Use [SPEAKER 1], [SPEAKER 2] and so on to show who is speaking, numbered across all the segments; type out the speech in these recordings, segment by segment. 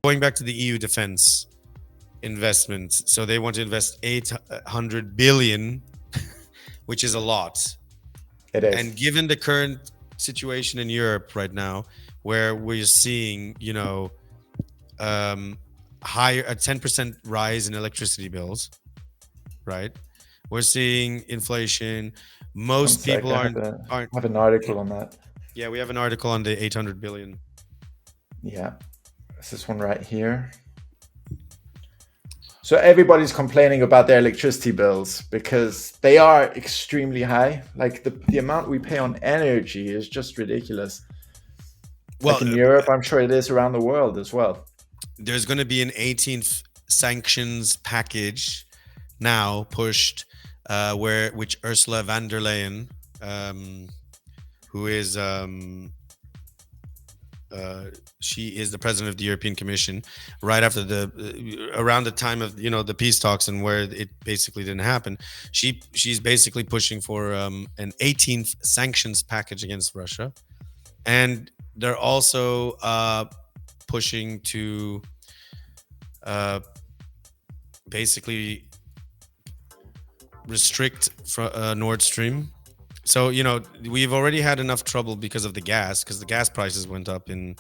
[SPEAKER 1] going back to the EU defense investment. So they want to invest 800 billion, which is a lot.
[SPEAKER 2] It is.
[SPEAKER 1] And given the current situation in Europe right now, where we're seeing, higher a 10% rise in electricity bills, right? We're seeing inflation.
[SPEAKER 2] One
[SPEAKER 1] Most
[SPEAKER 2] sec,
[SPEAKER 1] people
[SPEAKER 2] I
[SPEAKER 1] aren't.
[SPEAKER 2] have an article on that.
[SPEAKER 1] Yeah, we have an article on the 800 billion.
[SPEAKER 2] Yeah, it's this one right here. So everybody's complaining about their electricity bills because they are extremely high. Like the amount we pay on energy is just ridiculous.
[SPEAKER 1] Well,
[SPEAKER 2] like in Europe, I'm sure it is around the world as well.
[SPEAKER 1] There's going to be an 18th sanctions package now pushed, which Ursula von der Leyen, who is she is the president of the European Commission, right after around the time of the peace talks and where it basically didn't happen. She's basically pushing for an 18th sanctions package against Russia, and they're also pushing to basically restrict Nord Stream. So we've already had enough trouble because of the gas, because the gas prices went up in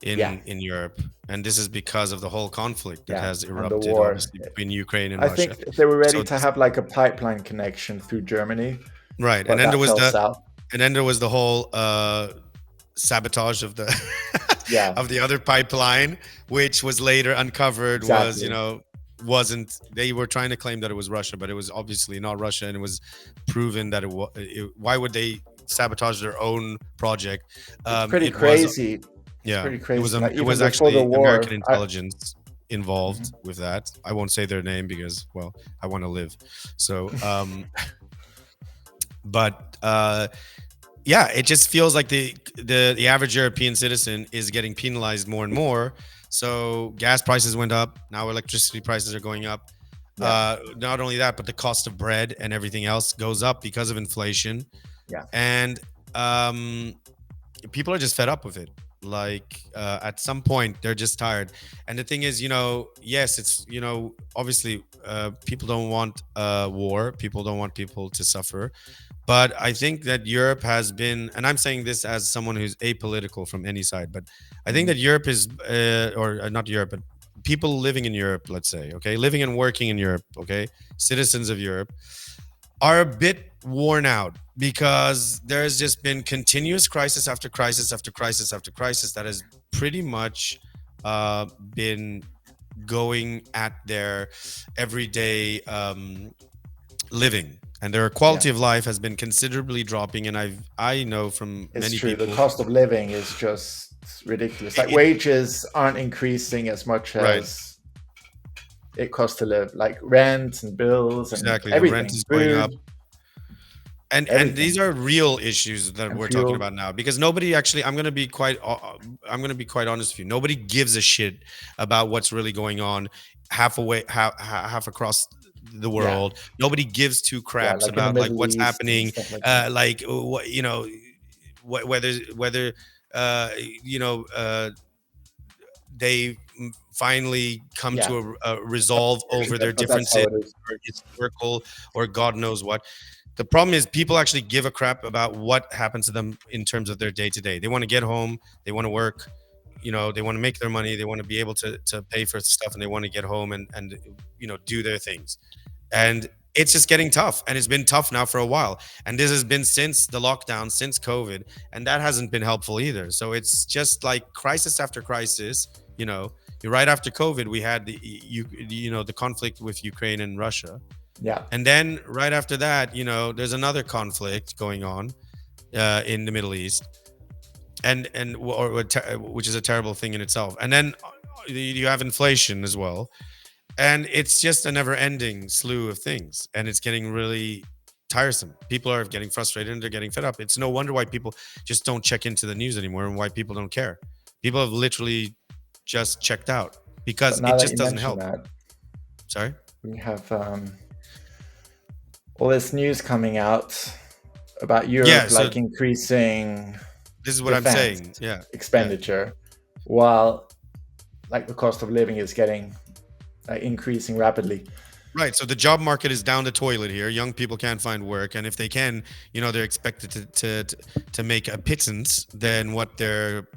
[SPEAKER 1] Europe, and this is because of the whole conflict that has erupted, obviously, between Ukraine and
[SPEAKER 2] I
[SPEAKER 1] Russia.
[SPEAKER 2] think they were ready to have like a pipeline connection through Germany,
[SPEAKER 1] right? And then there was the whole sabotage of the of the other pipeline, which was later uncovered wasn't. They were trying to claim that it was Russia, but it was obviously not Russia, and it was proven that why would they sabotage their own project?
[SPEAKER 2] It's pretty crazy.
[SPEAKER 1] Pretty crazy. It was actually American intelligence involved with that. I won't say their name because, well, I want to live. So, but it just feels like the average European citizen is getting penalized more and more. So gas prices went up. Now electricity prices are going up. Not only that, but the cost of bread and everything else goes up because of inflation.
[SPEAKER 2] Yeah.
[SPEAKER 1] And people are just fed up with it. Like at some point they're just tired. And the thing is, yes, it's, obviously people don't want war. People don't want people to suffer. But I think that Europe has been, and I'm saying this as someone who's apolitical from any side, but I think that Europe is, or not Europe, but people living in Europe, let's say, okay, living and working in Europe, okay, citizens of Europe, are a bit worn out because there's just been continuous crisis after crisis after crisis after crisis that has pretty much been going at their everyday living, and their quality of life has been considerably dropping. And I know from many people,
[SPEAKER 2] the cost of living is just ridiculous. Like wages aren't increasing as much as it costs to live, like rent and bills and everything.
[SPEAKER 1] The rent is going up. And these are real issues that we're talking about now, because nobody actually, I'm going to be quite honest with you. Nobody gives a shit about what's really going on half across the world. Yeah. Nobody gives two craps about like what's happening, whether they finally come to a resolve over their differences, or historical, or God knows what. The problem is people actually give a crap about what happens to them in terms of their day-to-day. They want to get home, they want to work, they want to make their money, they want to be able to pay for stuff, and they want to get home and do their things. And it's just getting tough, and it's been tough now for a while. And this has been since the lockdown, since COVID, and that hasn't been helpful either. So it's just like crisis after crisis. Right after COVID, we had the conflict with Ukraine and Russia.
[SPEAKER 2] Yeah.
[SPEAKER 1] And then right after that, there's another conflict going on in the Middle East, which is a terrible thing in itself. And then you have inflation as well. And it's just a never-ending slew of things, and it's getting really tiresome. People are getting frustrated and they're getting fed up. It's no wonder why people just don't check into the news anymore, and why people don't care. People have literally just checked out because it just doesn't help. Sorry?
[SPEAKER 2] We have all this news coming out about Europe, increasing.
[SPEAKER 1] This is what I'm saying. Yeah.
[SPEAKER 2] Expenditure, while like the cost of living is getting increasing rapidly.
[SPEAKER 1] Right. So the job market is down the toilet here. Young people can't find work, and if they can, they're expected to make a pittance than what their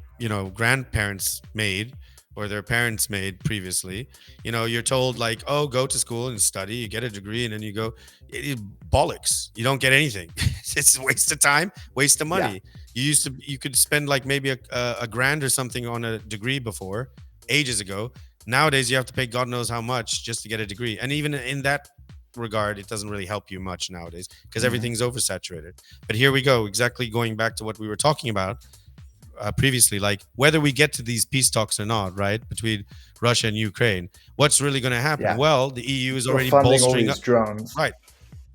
[SPEAKER 1] grandparents made or their parents made previously. You're told like, oh, go to school and study, you get a degree, and then you go. Bollocks. You don't get anything. It's a waste of time, waste of
[SPEAKER 2] Yeah,
[SPEAKER 1] money. You could spend like maybe a grand or something on a degree before, ages ago. Nowadays, you have to pay God knows how much just to get a degree. And even in that regard, it doesn't really help you much nowadays because
[SPEAKER 2] hmm,
[SPEAKER 1] everything's oversaturated. But here we go, exactly going back to what we were talking about previously, like whether we get to these peace talks or not, right, between Russia and Ukraine, what's really going to happen?
[SPEAKER 2] yeah.
[SPEAKER 1] Well, the EU is
[SPEAKER 2] They're
[SPEAKER 1] already
[SPEAKER 2] funding all
[SPEAKER 1] bolstering up,
[SPEAKER 2] these drones.
[SPEAKER 1] right?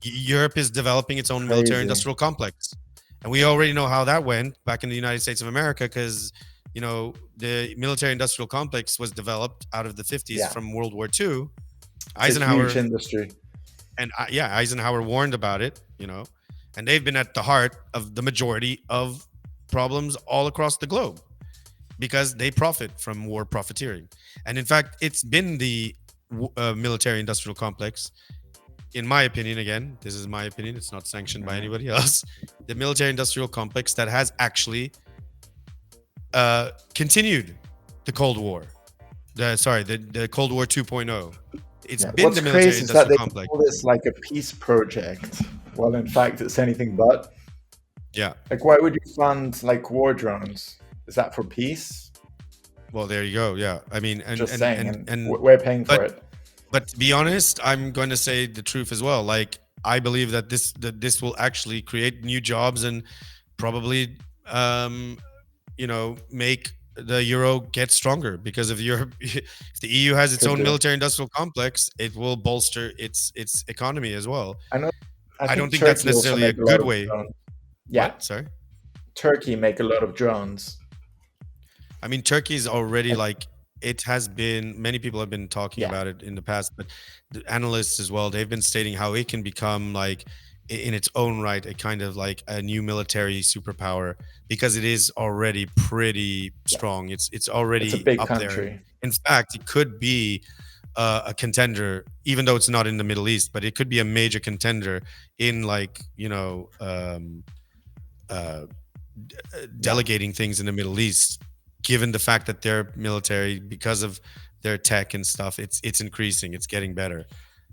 [SPEAKER 1] Europe is developing its
[SPEAKER 2] It's
[SPEAKER 1] own military
[SPEAKER 2] crazy.
[SPEAKER 1] industrial complex. And we already know how that went back in the United States of America because, the military industrial complex was developed out of the 50s
[SPEAKER 2] Yeah,
[SPEAKER 1] from World War II.
[SPEAKER 2] it's a huge
[SPEAKER 1] Eisenhower,
[SPEAKER 2] industry.
[SPEAKER 1] and yeah, Eisenhower warned about it, and they've been at the heart of the majority of problems all across the globe because they profit from war profiteering. And in fact, it's been the military industrial complex, in my opinion, again, this is my opinion, it's not sanctioned by
[SPEAKER 2] Hmm.
[SPEAKER 1] anybody else, the military industrial complex that has actually continued the Cold War. The Cold War 2.0. It's
[SPEAKER 2] Yeah.
[SPEAKER 1] been
[SPEAKER 2] What's
[SPEAKER 1] the military
[SPEAKER 2] crazy is that
[SPEAKER 1] industrial
[SPEAKER 2] they
[SPEAKER 1] complex.
[SPEAKER 2] call this like a peace project. Well, in fact, it's anything but.
[SPEAKER 1] Yeah.
[SPEAKER 2] Like, why would you fund like war drones? Is that for peace?
[SPEAKER 1] Well, there you go. Yeah. I mean,
[SPEAKER 2] Just
[SPEAKER 1] and
[SPEAKER 2] saying,
[SPEAKER 1] and
[SPEAKER 2] and
[SPEAKER 1] and
[SPEAKER 2] we're paying for
[SPEAKER 1] but
[SPEAKER 2] it.
[SPEAKER 1] but to be honest, I'm going to say the truth as well. Like I believe that this will actually create new jobs and probably um make the euro get stronger because if Europe if the EU has its
[SPEAKER 2] Could
[SPEAKER 1] own
[SPEAKER 2] do.
[SPEAKER 1] military industrial complex, it will bolster its economy as well.
[SPEAKER 2] I know. I
[SPEAKER 1] I don't
[SPEAKER 2] think
[SPEAKER 1] think that's
[SPEAKER 2] Turkey also
[SPEAKER 1] necessarily a
[SPEAKER 2] make a lot
[SPEAKER 1] good
[SPEAKER 2] of
[SPEAKER 1] way.
[SPEAKER 2] drones. Yeah,
[SPEAKER 1] What? Sorry.
[SPEAKER 2] Turkey make a lot of drones.
[SPEAKER 1] I mean, Turkey is already
[SPEAKER 2] Like,
[SPEAKER 1] like it has been. Many people have been talking
[SPEAKER 2] yeah,
[SPEAKER 1] about it in the past, but the analysts as well. They've been stating how it can become like in its own right a kind of like a new military superpower because it is already pretty
[SPEAKER 2] yeah.
[SPEAKER 1] strong. It's
[SPEAKER 2] It's a
[SPEAKER 1] already
[SPEAKER 2] big
[SPEAKER 1] up there.
[SPEAKER 2] country.
[SPEAKER 1] In fact, it could be a contender, even though it's not in the Middle East, but it could be a major contender in like uh,
[SPEAKER 2] Yeah,
[SPEAKER 1] delegating things in the Middle East, given the fact that their military, because of their tech and stuff, it's increasing, it's getting better.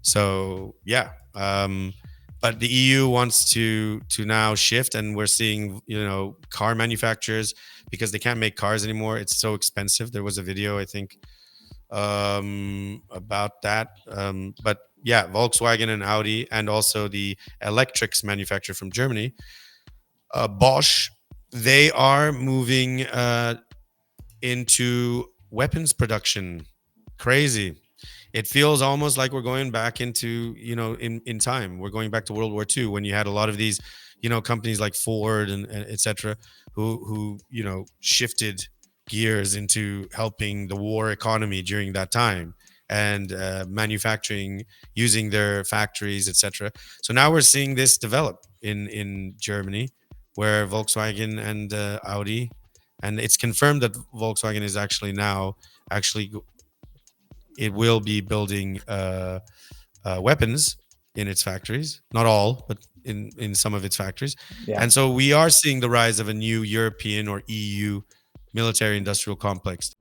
[SPEAKER 1] So yeah, but the EU wants to now shift, and we're seeing car manufacturers because they can't make cars anymore. It's so expensive. There was a video I think about that, but yeah, Volkswagen and Audi, and also the electrics manufacturer from Germany, Bosch, they are moving into weapons production. Crazy. It feels almost like we're going back into, in time. We're going back to World War II when you had a lot of these, companies like Ford and et cetera, who, shifted gears into helping the war economy during that time and manufacturing using their factories, etc. So now we're seeing this develop in Germany, where Volkswagen and Audi, and it's confirmed that Volkswagen is actually now actually it will be building weapons in its factories, not all, but in some of its factories.
[SPEAKER 2] yeah.
[SPEAKER 1] And so we are seeing the rise of a new European or EU military industrial complex